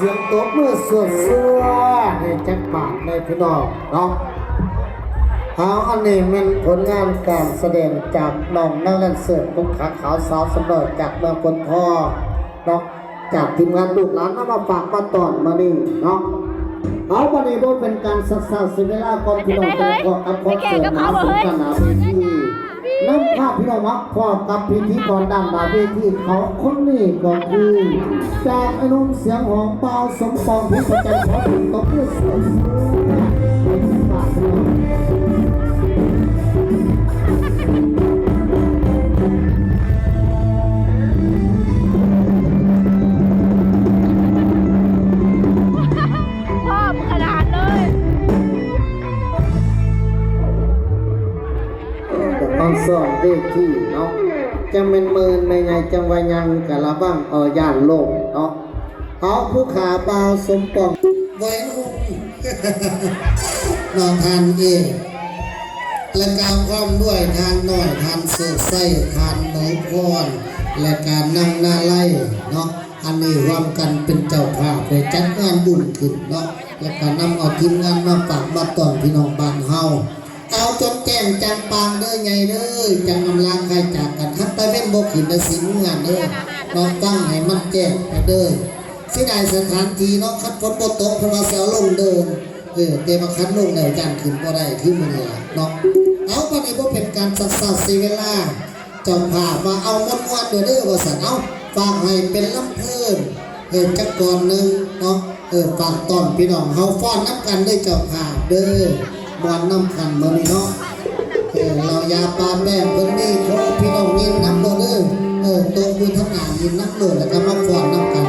สียงตบมือสวดให้จักบาทในพี่น้องเนาะเอาอันนี้เป็นผลงานการแสดงจากน้องนักเรียนเสิร์ฟลูกขาขาวสาวสำเร็จจากเมืองคนพ่อเนาะจากทีมงานลูกหลานนำมาฝากมาตอนมานี่เนาะเอาวันนี้ก็เป็นการศึกษาศิลปะก่อนพี่น้องเป็นพ่อกับพ่อเสริมหาสุขนาเวทีน้ำภาพพี่น้องมักพ่อกับพิธีกรด้านหน้าเวทีเขาคนนี้ก็คือจากไอ้นุ่มเสียงหอมเปล่าสมปองพิจารณาของตบมือเสียงฝากพี่น้องสอนเด็กที่เนาะจะเป็นเมินไม่ไงจังวายังกะละบ้างย่านโลกเนาะเอาผู้ขาเบาสมปองไว้นุ่มนอนทานเองและการพร้อมด้วยทานหน่อยทานเสือไส้ทานหนูพรและการนั่งหน้าไล่เนาะอันนี้รวมกันเป็นเจ้าภาพในจัดงานบุญขึ้นเนาะและการนำเอาทีมงานมาฝากมาต่อพี่น้องบ้านเฮาเอาจนแก้งจังปางเด้อไงเด้อจังนำลางใครจากกันทักตะเว้นบกขึ้นในสิงงานเด้อน้องตั้งให้มันแจ้งไปเด้อเสียดายสถานที่เนาะคัดฝนบ่ตกเพราะว่าเสาลงเดินเตมาคัดลงได้จังขึ้นบ่ได้คือมื้อนี้เนาะเอาบัดนี้บ่เป็นการสักษาเสียเวลาเจ้าภาพมาเอาม่วนๆเด้อว่าซั่นเอาฝากให้เป็นลำเพิ่นจักก่อนนึงเนาะฝากต้อนพี่น้องเฮาฟ้อนน้ำกันด้วยเจ้าภาพเด้อมวนน้ำกันมานี่เนาะเรายาปลาแป้งคนนี้โทรพี่น้องยินน้ำโดดตัวมือทั้งหนายินน้ำโดดแล้วก็มาฟ้อนน้ำกัน